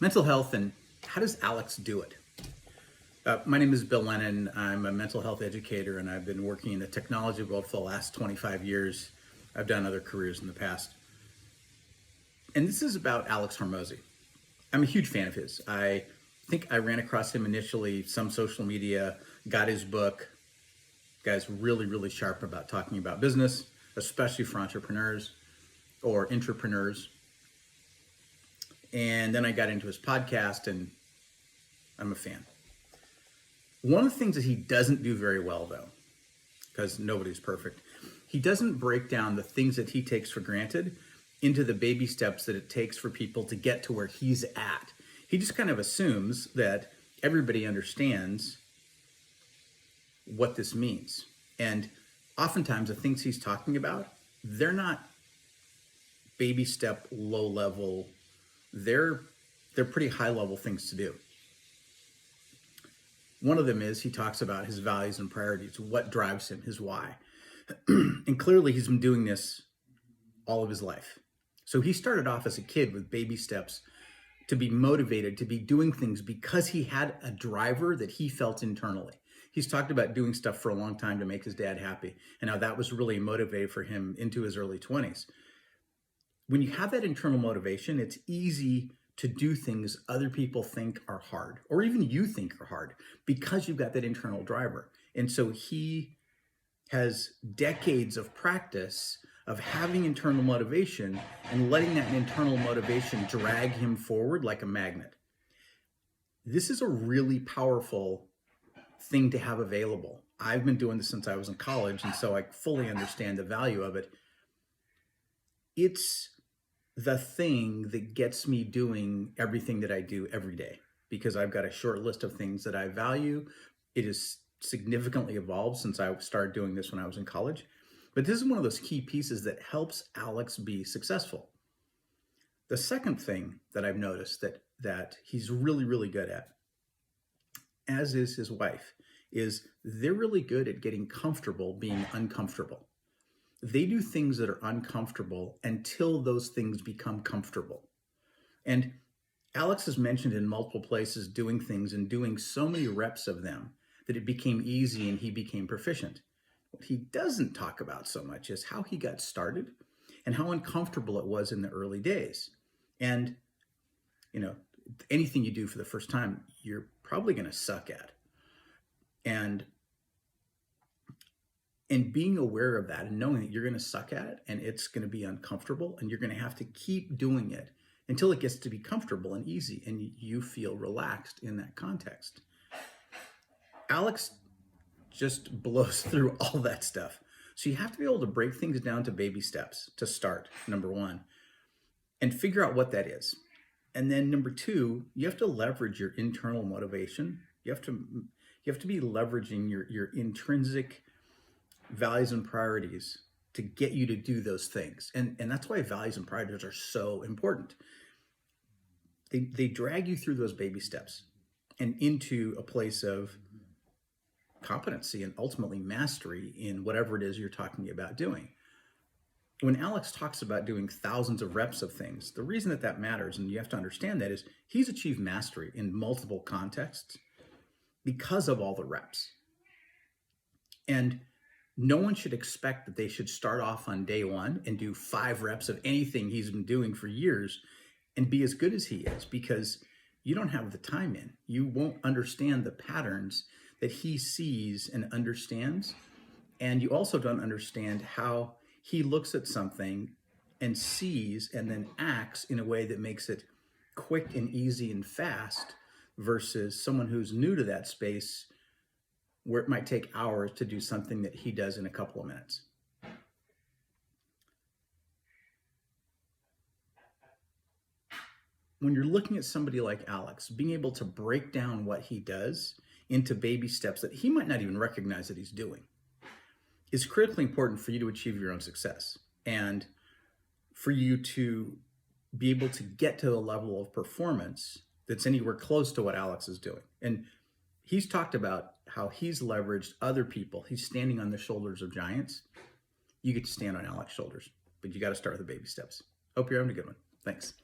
Mental health and how does Alex do it? My name is Bill Lennon. I'm a mental health educator and I've been working in the technology world for the last 25 years. I've done other careers in the past. And this is about Alex Hormozi. I'm a huge fan of his. I think I ran across him initially, some social media, got his book. Guy's really, really sharp about talking about business, especially for entrepreneurs or intrapreneurs. And then I got into his podcast and I'm a fan. One of the things that he doesn't do very well, though, because nobody's perfect, he doesn't break down the things that he takes for granted into the baby steps that it takes for people to get to where he's at. He just kind of assumes that everybody understands what this means. And oftentimes the things he's talking about, they're not baby step, low level. They're pretty high level things to do. One of them is he talks about his values and priorities, what drives him, his why. And clearly he's been doing this all of his life. So he started off as a kid with baby steps to be motivated, to be doing things because he had a driver that he felt internally. He's talked about doing stuff for a long time to make his dad happy. And how that was really motivated for him into his early 20s. When you have that internal motivation, it's easy to do things other people think are hard, or even you think are hard, because you've got that internal driver. And so he has decades of practice of having internal motivation and letting that internal motivation drag him forward like a magnet. This is a really powerful thing to have available. I've been doing this since I was in college, and so I fully understand the value of it. It's the thing that gets me doing everything that I do every day, because I've got a short list of things that I value. It has significantly evolved since I started doing this when I was in college. But this is one of those key pieces that helps Alex be successful. The second thing that I've noticed that he's really, really good at, as is his wife, is they're really good at getting comfortable being uncomfortable. They do things that are uncomfortable until those things become comfortable. And Alex has mentioned in multiple places doing things and doing so many reps of them that it became easy and he became proficient. What he doesn't talk about so much is how he got started and how uncomfortable it was in the early days. And, anything you do for the first time, you're probably going to suck at. And being aware of that and knowing that you're going to suck at it and it's going to be uncomfortable and you're going to have to keep doing it until it gets to be comfortable and easy and you feel relaxed in that context. Alex just blows through all that stuff. So you have to be able to break things down to baby steps to start, number one, and figure out what that is. And then number two, you have to leverage your internal motivation. You have to be leveraging your intrinsic values and priorities to get you to do those things. And that's why values and priorities are so important. They drag you through those baby steps and into a place of competency and ultimately mastery in whatever it is you're talking about doing. When Alex talks about doing thousands of reps of things, the reason that matters, and you have to understand that, is he's achieved mastery in multiple contexts because of all the reps. And no one should expect that they should start off on day one and do 5 reps of anything he's been doing for years and be as good as he is, because you don't have the time in. You won't understand the patterns that he sees and understands. And you also don't understand how he looks at something and sees and then acts in a way that makes it quick and easy and fast versus someone who's new to that space where it might take hours to do something that he does in a couple of minutes. When you're looking at somebody like Alex, being able to break down what he does into baby steps that he might not even recognize that he's doing is critically important for you to achieve your own success and for you to be able to get to a level of performance that's anywhere close to what Alex is doing. And he's talked about how he's leveraged other people. He's standing on the shoulders of giants. You get to stand on Alex's shoulders, but you got to start with the baby steps. Hope you're having a good one. Thanks.